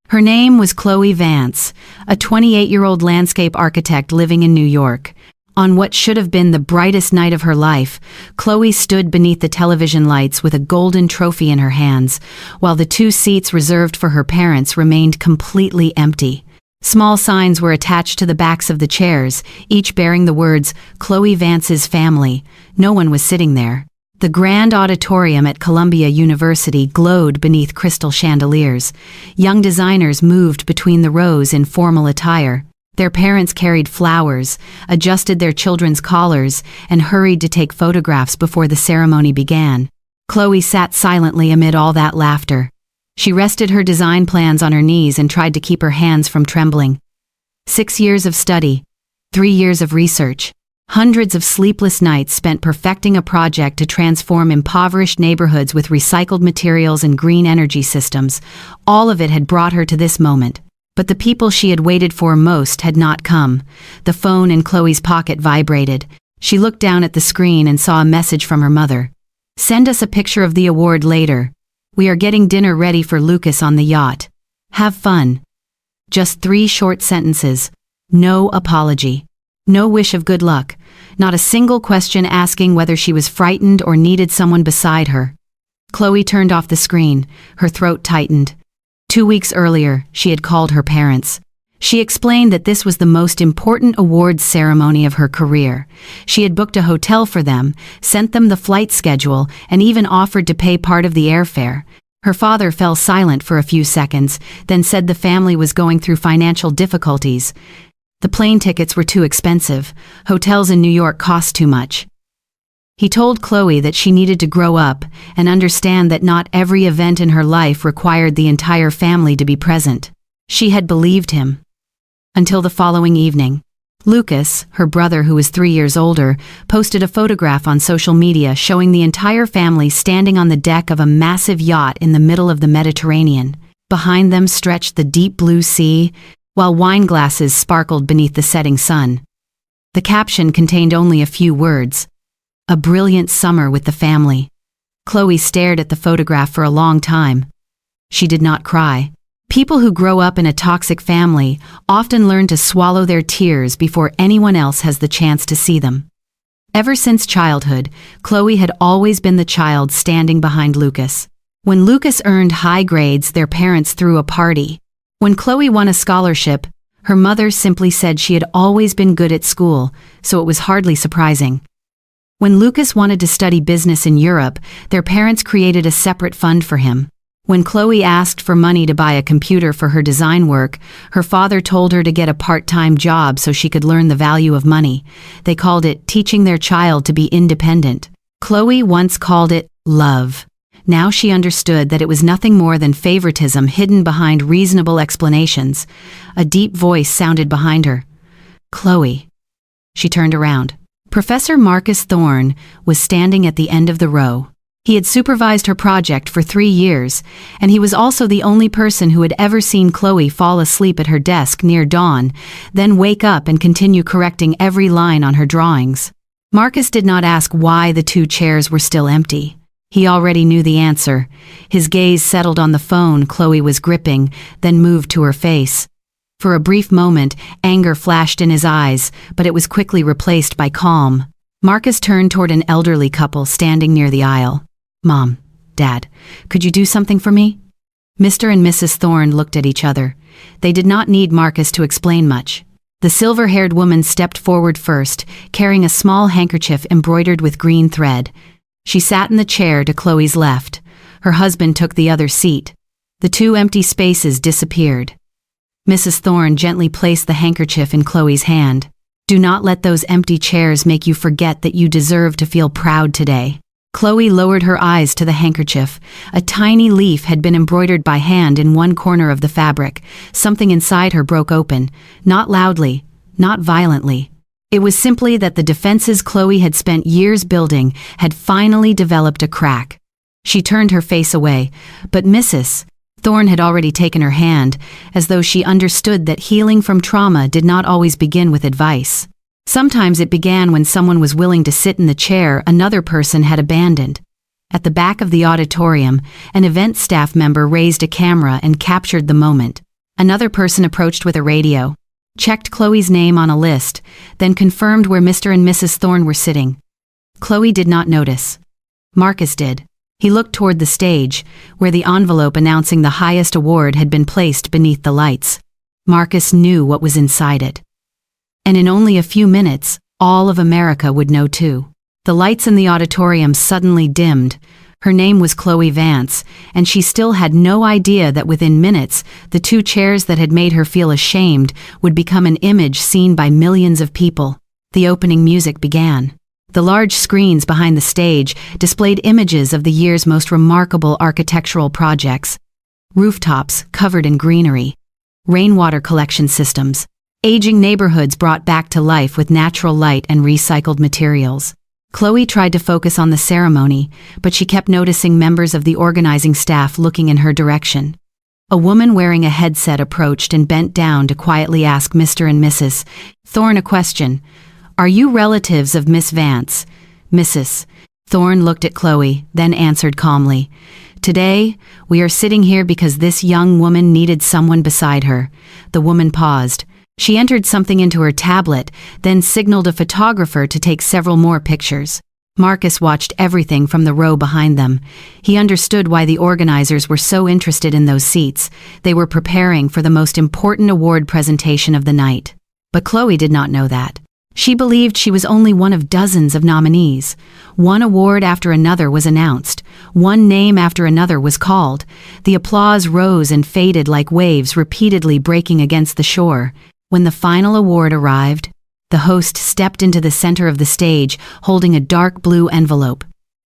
Her name was Chloe Vance, a 28-year-old landscape architect living in New York. On what should have been the brightest night of her life, Chloe stood beneath the television lights with a golden trophy in her hands, while the two seats reserved for her parents remained completely empty. Small signs were attached to the backs of the chairs, each bearing the words, "Chloe Vance's family." No one was sitting there. The grand auditorium at Columbia University glowed beneath crystal chandeliers. Young designers moved between the rows in formal attire. Their parents carried flowers, adjusted their children's collars, and hurried to take photographs before the ceremony began. Chloe sat silently amid all that laughter. She rested her design plans on her knees and tried to keep her hands from trembling. 6 years of study, 3 years of research, hundreds of sleepless nights spent perfecting a project to transform impoverished neighborhoods with recycled materials and green energy systems. All of it had brought her to this moment. But the people she had waited for most had not come. The phone in Chloe's pocket vibrated. She looked down at the screen and saw a message from her mother. "Send us a picture of the award later. We are getting dinner ready for Lucas on the yacht. Have fun." Just 3 short sentences. No apology. No wish of good luck. Not a single question asking whether she was frightened or needed someone beside her. Chloe turned off the screen. Her throat tightened. 2 weeks earlier, she had called her parents. She explained that this was the most important awards ceremony of her career. She had booked a hotel for them, sent them the flight schedule, and even offered to pay part of the airfare. Her father fell silent for a few seconds, then said the family was going through financial difficulties. The plane tickets were too expensive. Hotels in New York cost too much. He told Chloe that she needed to grow up and understand that not every event in her life required the entire family to be present. She had believed him. Until the following evening. Lucas, her brother who was 3 years older, posted a photograph on social media showing the entire family standing on the deck of a massive yacht in the middle of the Mediterranean. Behind them stretched the deep blue sea, while wine glasses sparkled beneath the setting sun. The caption contained only a few words. "A brilliant summer with the family." Chloe stared at the photograph for a long time. She did not cry. People who grow up in a toxic family often learn to swallow their tears before anyone else has the chance to see them. Ever since childhood, Chloe had always been the child standing behind Lucas. When Lucas earned high grades, their parents threw a party. When Chloe won a scholarship, her mother simply said she had always been good at school, so it was hardly surprising. When Lucas wanted to study business in Europe, their parents created a separate fund for him. When Chloe asked for money to buy a computer for her design work, her father told her to get a part-time job so she could learn the value of money. They called it teaching their child to be independent. Chloe once called it love. Now she understood that it was nothing more than favoritism hidden behind reasonable explanations. A deep voice sounded behind her. "Chloe." She turned around. Professor Marcus Thorne was standing at the end of the row. He had supervised her project for 3 years, and he was also the only person who had ever seen Chloe fall asleep at her desk near dawn, then wake up and continue correcting every line on her drawings. Marcus did not ask why the 2 chairs were still empty. He already knew the answer. His gaze settled on the phone Chloe was gripping, then moved to her face. For a brief moment, anger flashed in his eyes, but it was quickly replaced by calm. Marcus turned toward an elderly couple standing near the aisle. "Mom, Dad, could you do something for me?" Mr. and Mrs. Thorne looked at each other. They did not need Marcus to explain much. The silver-haired woman stepped forward first, carrying a small handkerchief embroidered with green thread. She sat in the chair to Chloe's left. Her husband took the other seat. The 2 empty spaces disappeared. Mrs. Thorne gently placed the handkerchief in Chloe's hand. "Do not let those empty chairs make you forget that you deserve to feel proud today." Chloe lowered her eyes to the handkerchief. A tiny leaf had been embroidered by hand in one corner of the fabric. Something inside her broke open, not loudly, not violently. It was simply that the defenses Chloe had spent years building had finally developed a crack. She turned her face away, but Mrs. Thorne had already taken her hand, as though she understood that healing from trauma did not always begin with advice. Sometimes it began when someone was willing to sit in the chair another person had abandoned. At the back of the auditorium, an event staff member raised a camera and captured the moment. Another person approached with a radio, checked Chloe's name on a list, then confirmed where Mr. and Mrs. Thorne were sitting. Chloe did not notice. Marcus did. He looked toward the stage, where the envelope announcing the highest award had been placed beneath the lights. Marcus knew what was inside it. And in only a few minutes, all of America would know too. The lights in the auditorium suddenly dimmed. Her name was Chloe Vance, and she still had no idea that within minutes, the two chairs that had made her feel ashamed would become an image seen by millions of people. The opening music began. The large screens behind the stage displayed images of the year's most remarkable architectural projects. Rooftops covered in greenery, rainwater collection systems, aging neighborhoods brought back to life with natural light and recycled materials. Chloe tried to focus on the ceremony, but she kept noticing members of the organizing staff looking in her direction. A woman wearing a headset approached and bent down to quietly ask Mr. and Mrs. Thorne a question. "Are you relatives of Miss Vance?" Mrs. Thorne looked at Chloe, then answered calmly, "Today, we are sitting here because this young woman needed someone beside her." The woman paused. She entered something into her tablet, then signaled a photographer to take several more pictures. Marcus watched everything from the row behind them. He understood why the organizers were so interested in those seats. They were preparing for the most important award presentation of the night. But Chloe did not know that. She believed she was only one of dozens of nominees. One award after another was announced. One name after another was called. The applause rose and faded like waves repeatedly breaking against the shore. When the final award arrived, the host stepped into the center of the stage holding a dark blue envelope.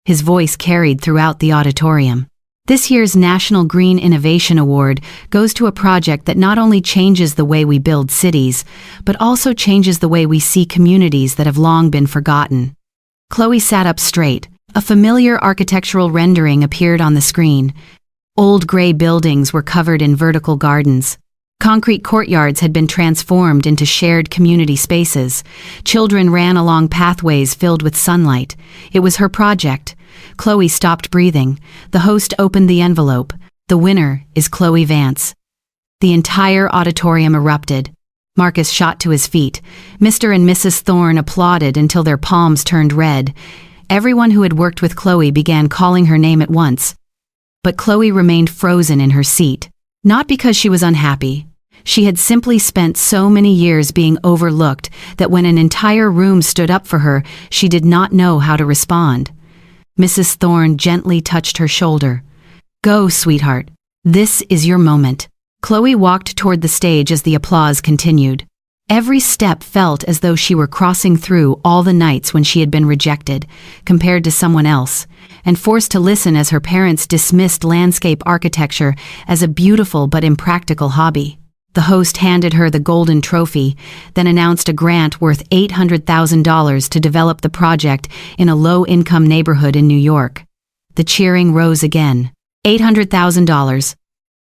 His voice carried throughout the auditorium. This year's National Green Innovation Award goes to a project that not only changes the way we build cities, but also changes the way we see communities that have long been forgotten. Chloe sat up straight. A familiar architectural rendering appeared on the screen. Old gray buildings were covered in vertical gardens. Concrete courtyards had been transformed into shared community spaces. Children ran along pathways filled with sunlight. It was her project. Chloe stopped breathing. The host opened the envelope. "The winner is Chloe Vance." The entire auditorium erupted. Marcus shot to his feet. Mr. and Mrs. Thorne applauded until their palms turned red. Everyone who had worked with Chloe began calling her name at once. But Chloe remained frozen in her seat. Not because she was unhappy. She had simply spent so many years being overlooked that when an entire room stood up for her, she did not know how to respond. Mrs. Thorne gently touched her shoulder. "Go, sweetheart. This is your moment." Chloe walked toward the stage as the applause continued. Every step felt as though she were crossing through all the nights when she had been rejected, compared to someone else, and forced to listen as her parents dismissed landscape architecture as a beautiful but impractical hobby. The host handed her the golden trophy, then announced a grant worth $800,000 to develop the project in a low-income neighborhood in New York. The cheering rose again. $800,000.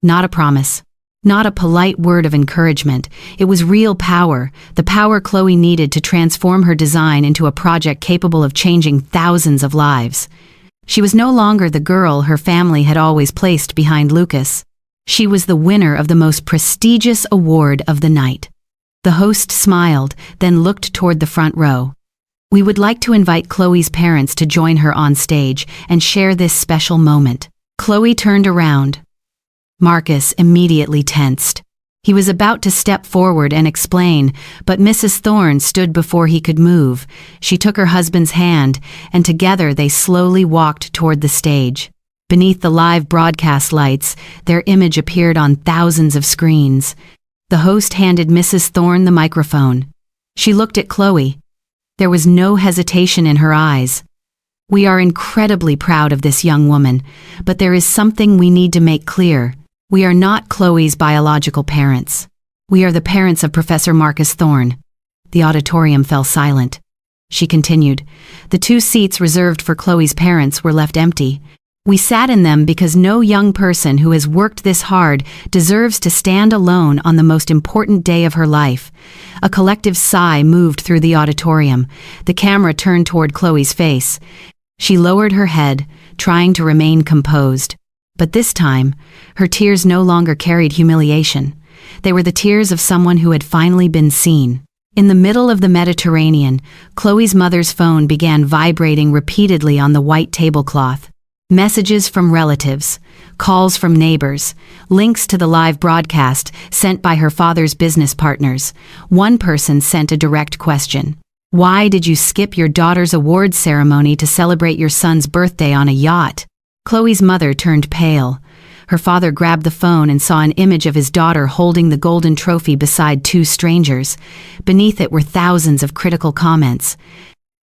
Not a promise. Not a polite word of encouragement. It was real power, the power Chloe needed to transform her design into a project capable of changing thousands of lives. She was no longer the girl her family had always placed behind Lucas. She was the winner of the most prestigious award of the night. The host smiled, then looked toward the front row. "We would like to invite Chloe's parents to join her on stage and share this special moment." Chloe turned around. Marcus immediately tensed. He was about to step forward and explain, but Mrs. Thorne stood before he could move. She took her husband's hand, and together they slowly walked toward the stage. Beneath the live broadcast lights, their image appeared on thousands of screens. The host handed Mrs. Thorne the microphone. She looked at Chloe. There was no hesitation in her eyes. "We are incredibly proud of this young woman, but there is something we need to make clear. We are not Chloe's biological parents. We are the parents of Professor Marcus Thorne." The auditorium fell silent. She continued. "The two seats reserved for Chloe's parents were left empty. We sat in them because no young person who has worked this hard deserves to stand alone on the most important day of her life." A collective sigh moved through the auditorium. The camera turned toward Chloe's face. She lowered her head, trying to remain composed. But this time, her tears no longer carried humiliation. They were the tears of someone who had finally been seen. In the middle of the Mediterranean, Chloe's mother's phone began vibrating repeatedly on the white tablecloth. Messages from relatives, calls from neighbors, links to the live broadcast sent by her father's business partners. One person sent a direct question. Why did you skip your daughter's awards ceremony to celebrate your son's birthday on a yacht? Chloe's mother turned pale. Her father grabbed the phone and saw an image of his daughter holding the golden trophy beside two strangers. Beneath it were thousands of critical comments.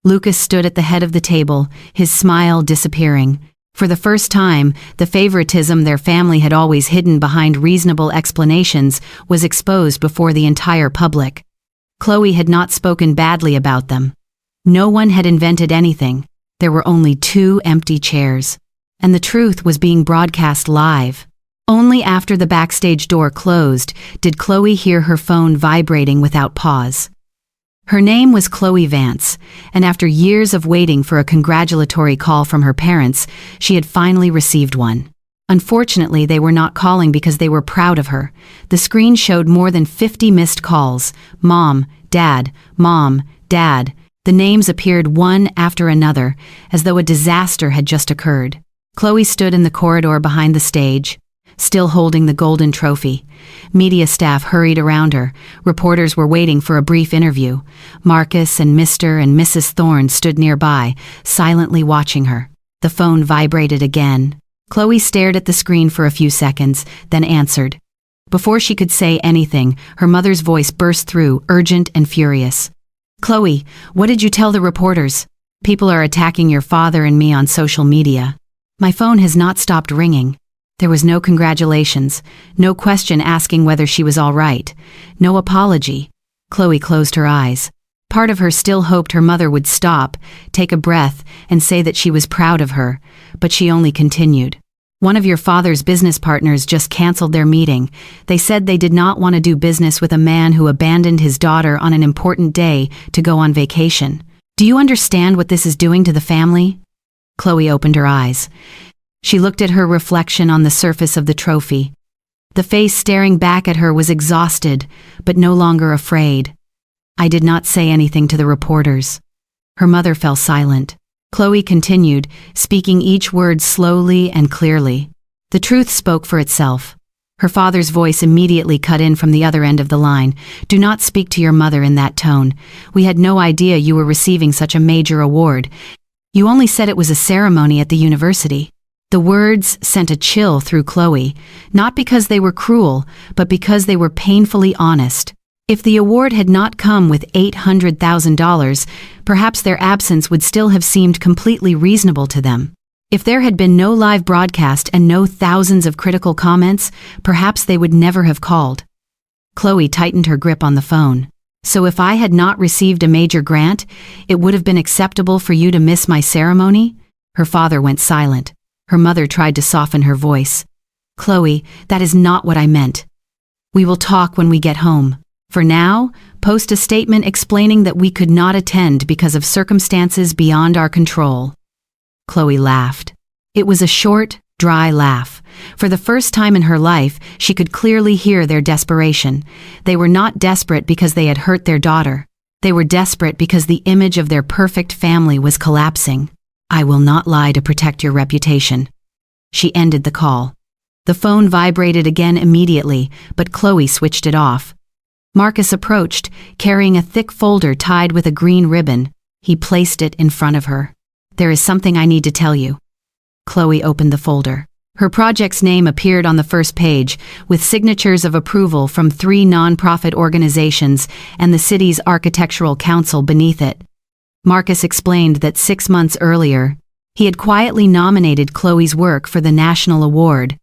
Lucas stood at the head of the table, his smile disappearing. For the first time, the favoritism their family had always hidden behind reasonable explanations was exposed before the entire public. Chloe had not spoken badly about them. No one had invented anything. There were only 2 empty chairs. And the truth was being broadcast live. Only after the backstage door closed did Chloe hear her phone vibrating without pause. Her name was Chloe Vance, and after years of waiting for a congratulatory call from her parents, she had finally received one. Unfortunately, they were not calling because they were proud of her. The screen showed more than 50 missed calls. Mom, Dad, Mom, Dad. The names appeared one after another, as though a disaster had just occurred. Chloe stood in the corridor behind the stage, still holding the golden trophy. Media staff hurried around her. Reporters were waiting for a brief interview. Marcus and Mr. and Mrs. Thorne stood nearby, silently watching her. The phone vibrated again. Chloe stared at the screen for a few seconds, then answered. Before she could say anything, her mother's voice burst through, urgent and furious. Chloe, what did you tell the reporters? People are attacking your father and me on social media. My phone has not stopped ringing. There was no congratulations, no question asking whether she was all right, no apology. Chloe closed her eyes. Part of her still hoped her mother would stop, take a breath, and say that she was proud of her, but she only continued. One of your father's business partners just canceled their meeting. They said they did not want to do business with a man who abandoned his daughter on an important day to go on vacation. Do you understand what this is doing to the family? Chloe opened her eyes. She looked at her reflection on the surface of the trophy. The face staring back at her was exhausted, but no longer afraid. I did not say anything to the reporters. Her mother fell silent. Chloe continued, speaking each word slowly and clearly. The truth spoke for itself. Her father's voice immediately cut in from the other end of the line. Do not speak to your mother in that tone. We had no idea you were receiving such a major award. You only said it was a ceremony at the university. The words sent a chill through Chloe, not because they were cruel, but because they were painfully honest. If the award had not come with $800,000, perhaps their absence would still have seemed completely reasonable to them. If there had been no live broadcast and no thousands of critical comments, perhaps they would never have called. Chloe tightened her grip on the phone. So if I had not received a major grant, it would have been acceptable for you to miss my ceremony? Her father went silent. Her mother tried to soften her voice. Chloe, that is not what I meant. We will talk when we get home. For now, post a statement explaining that we could not attend because of circumstances beyond our control. Chloe laughed. It was a short, dry laugh. For the first time in her life, she could clearly hear their desperation. They were not desperate because they had hurt their daughter. They were desperate because the image of their perfect family was collapsing. I will not lie to protect your reputation. She ended the call. The phone vibrated again immediately, but Chloe switched it off. Marcus approached, carrying a thick folder tied with a green ribbon. He placed it in front of her. There is something I need to tell you. Chloe opened the folder. Her project's name appeared on the first page, with signatures of approval from 3 non-profit organizations and the city's architectural council beneath it. Marcus explained that 6 months earlier, he had quietly nominated Chloe's work for the national award.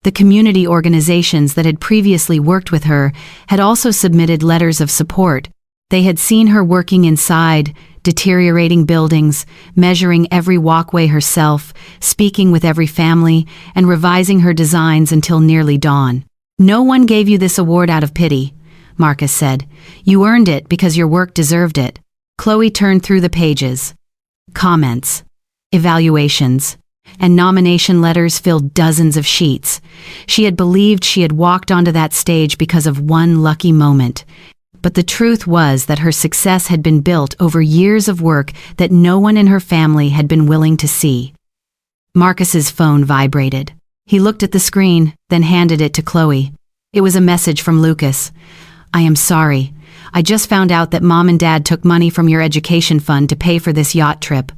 The community organizations that had previously worked with her had also submitted letters of support. They had seen her working inside, deteriorating buildings, measuring every walkway herself, speaking with every family, and revising her designs until nearly dawn. No one gave you this award out of pity, Marcus said. You earned it because your work deserved it. Chloe turned through the pages. Comments. Evaluations. and nomination letters filled dozens of sheets. She had believed she had walked onto that stage because of one lucky moment. But the truth was that her success had been built over years of work that no one in her family had been willing to see. Marcus's phone vibrated. He looked at the screen, then handed it to Chloe. It was a message from Lucas. "I am sorry. I just found out that Mom and Dad took money from your education fund to pay for this yacht trip.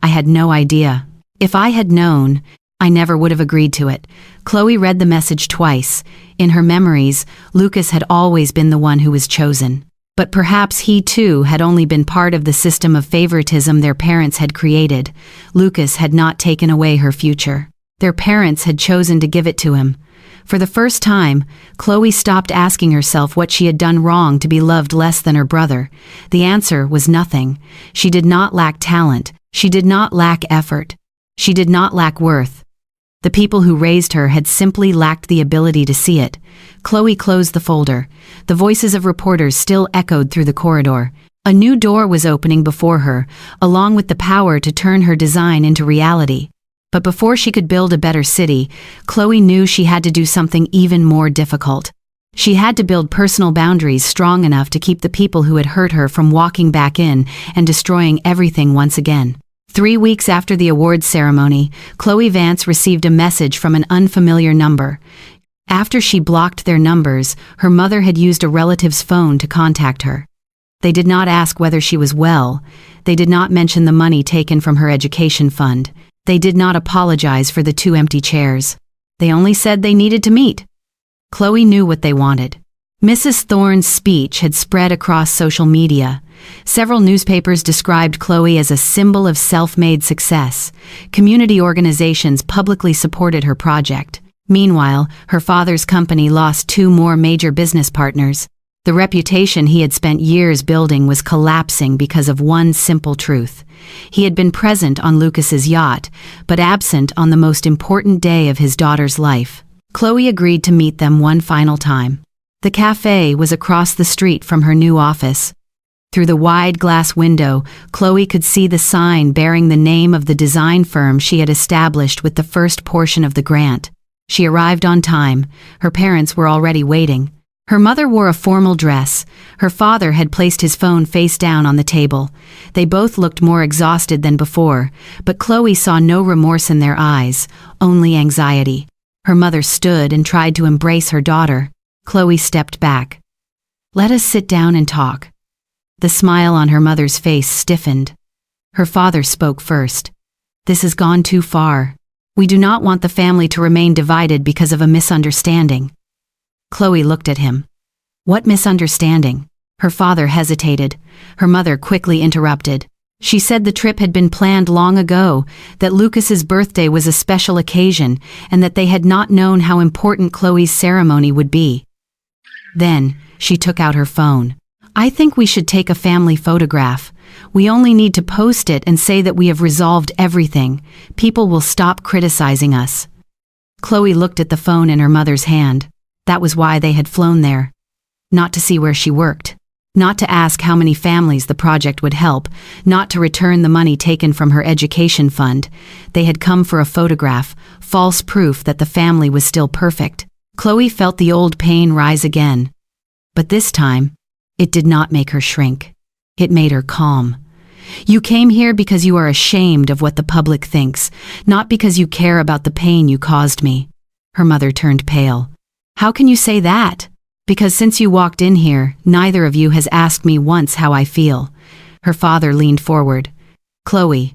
I had no idea. If I had known, I never would have agreed to it." Chloe read the message twice. In her memories, Lucas had always been the one who was chosen. But perhaps he too had only been part of the system of favoritism their parents had created. Lucas had not taken away her future. Their parents had chosen to give it to him. For the first time, Chloe stopped asking herself what she had done wrong to be loved less than her brother. The answer was nothing. She did not lack talent. She did not lack effort. She did not lack worth. The people who raised her had simply lacked the ability to see it. Chloe closed the folder. The voices of reporters still echoed through the corridor. A new door was opening before her, along with the power to turn her design into reality. But before she could build a better city, Chloe knew she had to do something even more difficult. She had to build personal boundaries strong enough to keep the people who had hurt her from walking back in and destroying everything once again. 3 weeks after the awards ceremony, Chloe Vance received a message from an unfamiliar number. After she blocked their numbers, her mother had used a relative's phone to contact her. They did not ask whether she was well. They did not mention the money taken from her education fund. They did not apologize for the 2 empty chairs. They only said they needed to meet. Chloe knew what they wanted. Mrs. Thorne's speech had spread across social media. Several newspapers described Chloe as a symbol of self-made success. Community organizations publicly supported her project. Meanwhile, her father's company lost 2 more major business partners. The reputation he had spent years building was collapsing because of one simple truth. He had been present on Lucas's yacht, but absent on the most important day of his daughter's life. Chloe agreed to meet them one final time. The cafe was across the street from her new office. Through the wide glass window, Chloe could see the sign bearing the name of the design firm she had established with the first portion of the grant. She arrived on time. Her parents were already waiting. Her mother wore a formal dress. Her father had placed his phone face down on the table. They both looked more exhausted than before, but Chloe saw no remorse in their eyes, only anxiety. Her mother stood and tried to embrace her daughter. Chloe stepped back. "Let us sit down and talk." The smile on her mother's face stiffened. Her father spoke first. "This has gone too far. We do not want the family to remain divided because of a misunderstanding." Chloe looked at him. "What misunderstanding?" Her father hesitated. Her mother quickly interrupted. She said the trip had been planned long ago, that Lucas's birthday was a special occasion, and that they had not known how important Chloe's ceremony would be. Then, she took out her phone. "I think we should take a family photograph. We only need to post it and say that we have resolved everything. People will stop criticizing us." Chloe looked at the phone in her mother's hand. That was why they had flown there. Not to see where she worked. Not to ask how many families the project would help. Not to return the money taken from her education fund. They had come for a photograph, false proof that the family was still perfect. Chloe felt the old pain rise again. But this time, it did not make her shrink. It made her calm. "You came here because you are ashamed of what the public thinks, not because you care about the pain you caused me." Her mother turned pale. "How can you say that?" "Because since you walked in here, neither of you has asked me once how I feel." Her father leaned forward. "Chloe,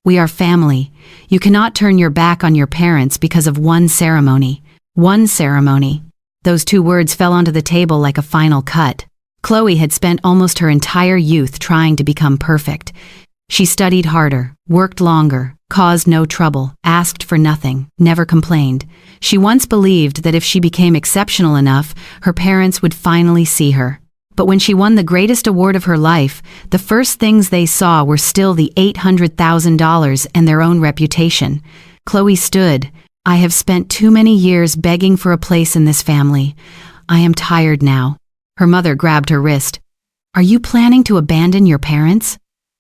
we are family. You cannot turn your back on your parents because of one ceremony." One ceremony. Those 2 words fell onto the table like a final cut. Chloe had spent almost her entire youth trying to become perfect. She studied harder, worked longer, caused no trouble, asked for nothing, never complained. She once believed that if she became exceptional enough, her parents would finally see her. But when she won the greatest award of her life, the first things they saw were still the $800,000 and their own reputation. Chloe stood. "I have spent too many years begging for a place in this family. I am tired now." Her mother grabbed her wrist. "Are you planning to abandon your parents?"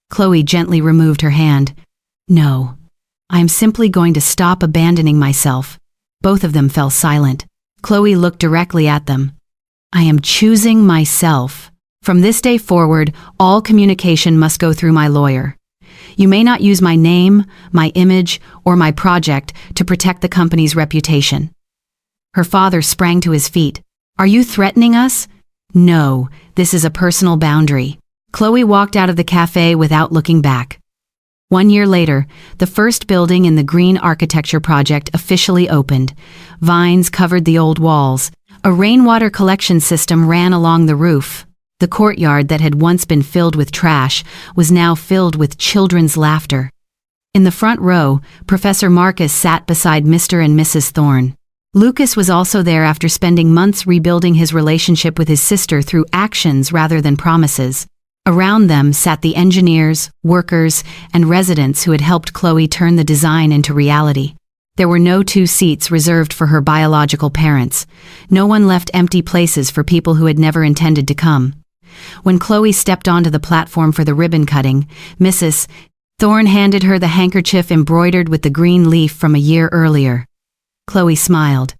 Chloe gently removed her hand. "No. I am simply going to stop abandoning myself." Both of them fell silent. Chloe looked directly at them. "I am choosing myself. From this day forward, all communication must go through my lawyer. You may not use my name, my image, or my project to protect the company's reputation." Her father sprang to his feet. "Are you threatening us?" "No, this is a personal boundary." Chloe walked out of the cafe without looking back. 1 year later, the first building in the green architecture project officially opened. Vines covered the old walls. A rainwater collection system ran along the roof. The courtyard that had once been filled with trash was now filled with children's laughter. In the front row, Professor Marcus sat beside Mr. and Mrs. Thorne. Lucas was also there after spending months rebuilding his relationship with his sister through actions rather than promises. Around them sat the engineers, workers, and residents who had helped Chloe turn the design into reality. There were no 2 seats reserved for her biological parents. No one left empty places for people who had never intended to come. When Chloe stepped onto the platform for the ribbon cutting, Mrs. Thorne handed her the handkerchief embroidered with the green leaf from a year earlier. Chloe smiled.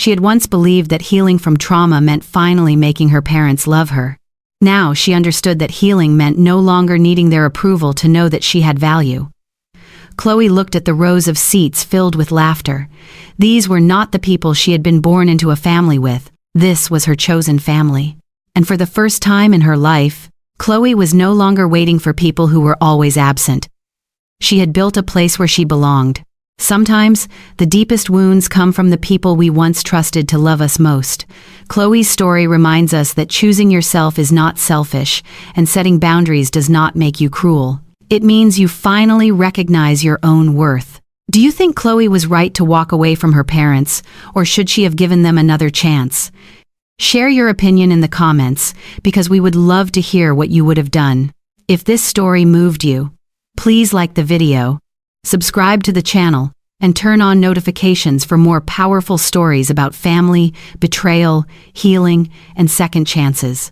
She had once believed that healing from trauma meant finally making her parents love her. Now she understood that healing meant no longer needing their approval to know that she had value. Chloe looked at the rows of seats filled with laughter. These were not the people she had been born into a family with. This was her chosen family. And for the first time in her life, Chloe was no longer waiting for people who were always absent. She had built a place where she belonged. Sometimes, the deepest wounds come from the people we once trusted to love us most. Chloe's story reminds us that choosing yourself is not selfish, and setting boundaries does not make you cruel. It means you finally recognize your own worth. Do you think Chloe was right to walk away from her parents, or should she have given them another chance? Share your opinion in the comments, because we would love to hear what you would have done. If this story moved you, please like the video, subscribe to the channel, and turn on notifications for more powerful stories about family, betrayal, healing, and second chances.